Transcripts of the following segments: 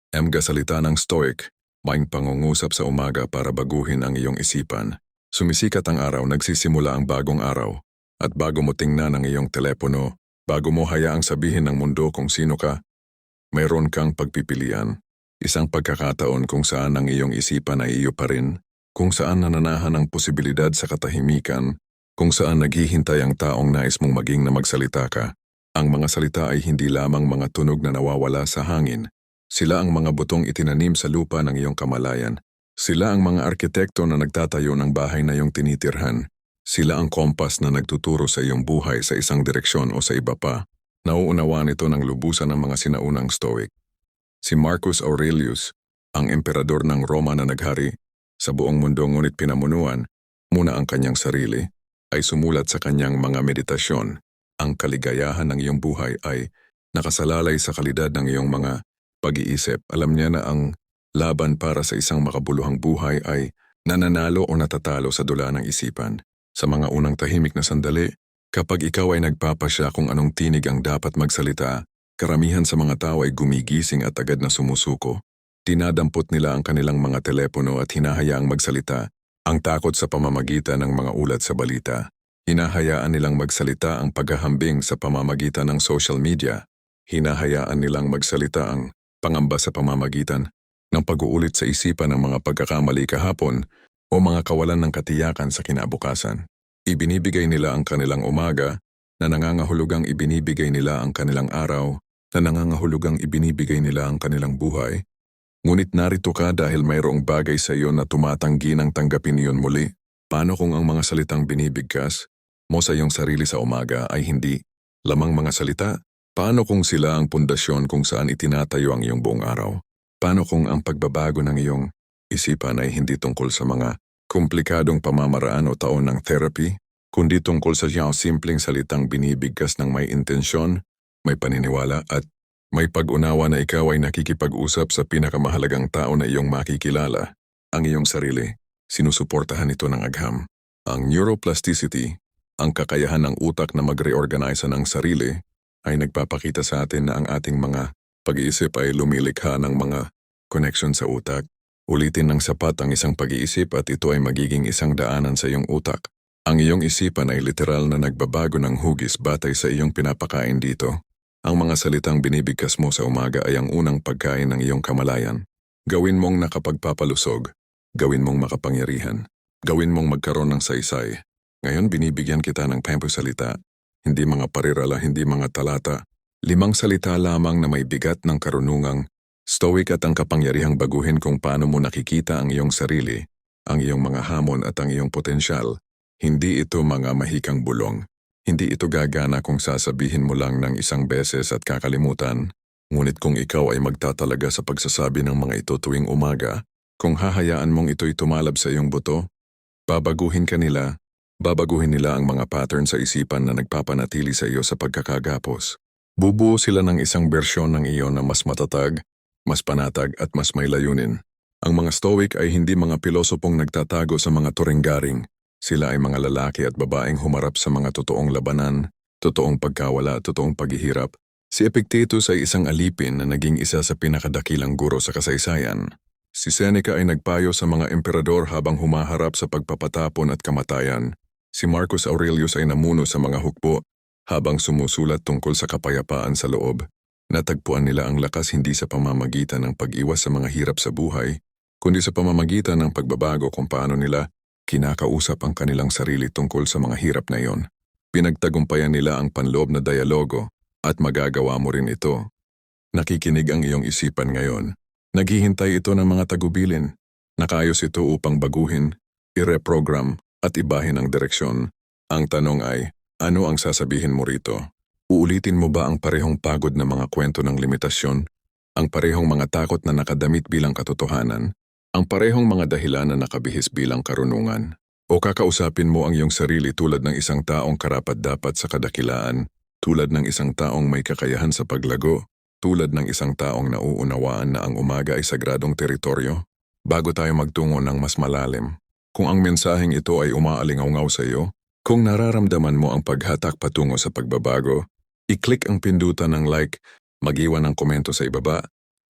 Mga salita ng Stoic, may pangungusap sa umaga para baguhin ang iyong isipan. Sumisikat ang araw, nagsisimula ang bagong araw. At bago mo tingnan ang iyong telepono, bago mo hayaang sabihin ng mundo kung sino ka, mayroon kang pagpipilian. Isang pagkakataon kung saan ang iyong isipan ay iyo pa rin, kung saan nananahan ang posibilidad sa katahimikan, kung saan naghihintay ang taong nais mong maging na magsalita ka. Ang mga salita ay hindi lamang mga tunog na nawawala sa hangin. Sila ang mga butong itinanim sa lupa ng iyong kamalayan. Sila ang mga arkitekto na nagtatayo ng bahay na iyong tinitirhan. Sila ang kompas na nagtuturo sa iyong buhay sa isang direksyon o sa iba pa. Nauunawaan ito ng lubusan ng mga sinaunang Stoic. Si Marcus Aurelius, ang emperador ng Roma na naghari sa buong mundo ngunit pinamunuan muna ang kanyang sarili, ay sumulat sa kanyang mga meditasyon. Ang kaligayahan ng iyong buhay ay nakasalalay sa kalidad ng iyong mga pag-iisip. Alam niya na ang laban para sa isang makabuluhang buhay ay nananalo o natatalo sa dula ng isipan. Sa mga unang tahimik na sandali, kapag ikaw ay nagpapasya kung anong tinig ang dapat magsalita, karamihan sa mga tao ay gumigising at agad na sumusuko. Dinadampot nila ang kanilang mga telepono at hinahayaang magsalita. Ang takot sa pamamagitan ng mga ulat sa balita. Hinahayaan nilang magsalita ang paghahambing sa pamamagitan ng social media. Hinahayaan nilang magsalita ang pangamba sa pamamagitan ng pag-uulit sa isipan ng mga pagkakamali kahapon o mga kawalan ng katiyakan sa kinabukasan. Ibinibigay nila ang kanilang umaga na nangangahulugang ibinibigay nila ang kanilang araw na nangangahulugang ibinibigay nila ang kanilang buhay. Ngunit narito ka dahil mayroong bagay sa iyo na tumatanggi ng tanggapin iyon muli. Paano kung ang mga salitang binibigkas mo sa iyong sarili sa umaga ay hindi lamang mga salita? Paano kung sila ang pundasyon kung saan itinatayo ang iyong buong araw? Paano kung ang pagbabago ng iyong isipan ay hindi tungkol sa mga komplikadong pamamaraan o taon ng therapy, kundi tungkol sa iyong simpleng salitang binibigkas ng may intensyon, may paniniwala at may pag-unawa na ikaw ay nakikipag-usap sa pinakamahalagang tao na iyong makikilala, ang iyong sarili. Sinusuportahan ito ng agham. Ang neuroplasticity, ang kakayahan ng utak na mag-reorganize ng sarili, ay nagpapakita sa atin na ang ating mga pag-iisip ay lumilikha ng mga connection sa utak. Ulitin ng sapat ang isang pag-iisip at ito ay magiging isang daanan sa iyong utak. Ang iyong isipan ay literal na nagbabago ng hugis batay sa iyong pinapakain dito. Ang mga salitang binibigkas mo sa umaga ay ang unang pagkain ng iyong kamalayan. Gawin mong nakapagpapalusog. Gawin mong makapangyarihan. Gawin mong magkaroon ng saysay. Ngayon binibigyan kita ng 5 salita. Hindi mga parirala, hindi mga talata. 5 salita lamang na may bigat ng karunungang Stoic at ang kapangyarihang baguhin kung paano mo nakikita ang iyong sarili, ang iyong mga hamon at ang iyong potensyal. Hindi ito mga mahikang bulong. Hindi ito gagana kung sasabihin mo lang ng isang beses at kakalimutan. Ngunit kung ikaw ay magtatalaga sa pagsasabi ng mga ito tuwing umaga, kung hahayaan mong ito'y tumalab sa iyong buto, babaguhin nila ang mga pattern sa isipan na nagpapanatili sa iyo sa pagkakagapos. Bubuo sila ng isang bersyon ng iyo na mas matatag, mas panatag at mas may layunin. Ang mga Stoic ay hindi mga pilosopong nagtatago sa mga turinggaring. Sila ay mga lalaki at babaeng humarap sa mga totoong labanan, totoong pagkawala at totoong paghihirap. Si Epictetus ay isang alipin na naging isa sa pinakadakilang guro sa kasaysayan. Si Seneca ay nagpayo sa mga emperador habang humaharap sa pagpapatapon at kamatayan. Si Marcus Aurelius ay namuno sa mga hukbo habang sumusulat tungkol sa kapayapaan sa loob. Natagpuan nila ang lakas hindi sa pamamagitan ng pag-iwas sa mga hirap sa buhay, kundi sa pamamagitan ng pagbabago kung paano nila kinakausap ang kanilang sarili tungkol sa mga hirap na iyon. Pinagtagumpayan nila ang panloob na dialogo at magagawa mo rin ito. Nakikinig ang iyong isipan ngayon. Naghihintay ito ng mga tagubilin. Nakayos ito upang baguhin, i-reprogram at ibahin ang direksyon. Ang tanong ay, ano ang sasabihin mo rito? Uulitin mo ba ang parehong pagod na mga kwento ng limitasyon? Ang parehong mga takot na nakadamit bilang katotohanan? Ang parehong mga dahilan na nakabihis bilang karunungan? O kakausapin mo ang iyong sarili tulad ng isang taong karapat-dapat sa kadakilaan, tulad ng isang taong may kakayahan sa paglago, tulad ng isang taong nauunawaan na ang umaga ay sagradong teritoryo? Bago tayo magtungo ng mas malalim, kung ang mensaheng ito ay umaalingaw sa iyo, kung nararamdaman mo ang paghatak patungo sa pagbabago, i-click ang pindutan ng like, mag-iwan ng komento sa ibaba,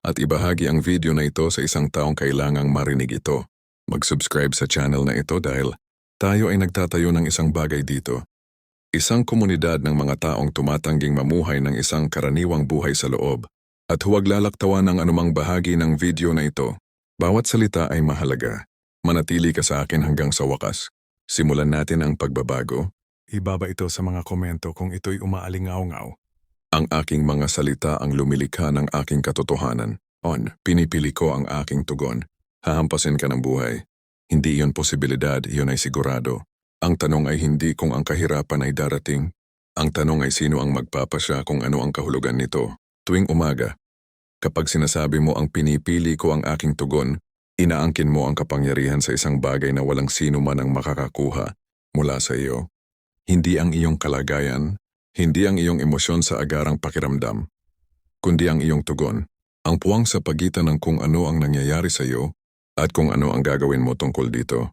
at ibahagi ang video na ito sa isang taong kailangang marinig ito. Mag-subscribe sa channel na ito dahil tayo ay nagtatayo ng isang bagay dito. Isang komunidad ng mga taong tumatangging mamuhay ng isang karaniwang buhay sa loob. At huwag lalaktawan ng anumang bahagi ng video na ito. Bawat salita ay mahalaga. Manatili ka sa akin hanggang sa wakas. Simulan natin ang pagbabago. Ibaba ito sa mga komento kung ito'y umaalingaw-ngaw. Ang aking mga salita ang lumilikha ng aking katotohanan. Pinipili ko ang aking tugon. Hahampasin ka ng buhay. Hindi iyon posibilidad, iyon ay sigurado. Ang tanong ay hindi kung ang kahirapan ay darating. Ang tanong ay sino ang magpapasya kung ano ang kahulugan nito. Tuwing umaga, kapag sinasabi mo ang pinipili ko ang aking tugon, inaangkin mo ang kapangyarihan sa isang bagay na walang sino man ang makakakuha mula sa iyo. Hindi ang iyong kalagayan, hindi ang iyong emosyon sa agarang pakiramdam, kundi ang iyong tugon. Ang puwang sa pagitan ng kung ano ang nangyayari sa iyo at kung ano ang gagawin mo tungkol dito.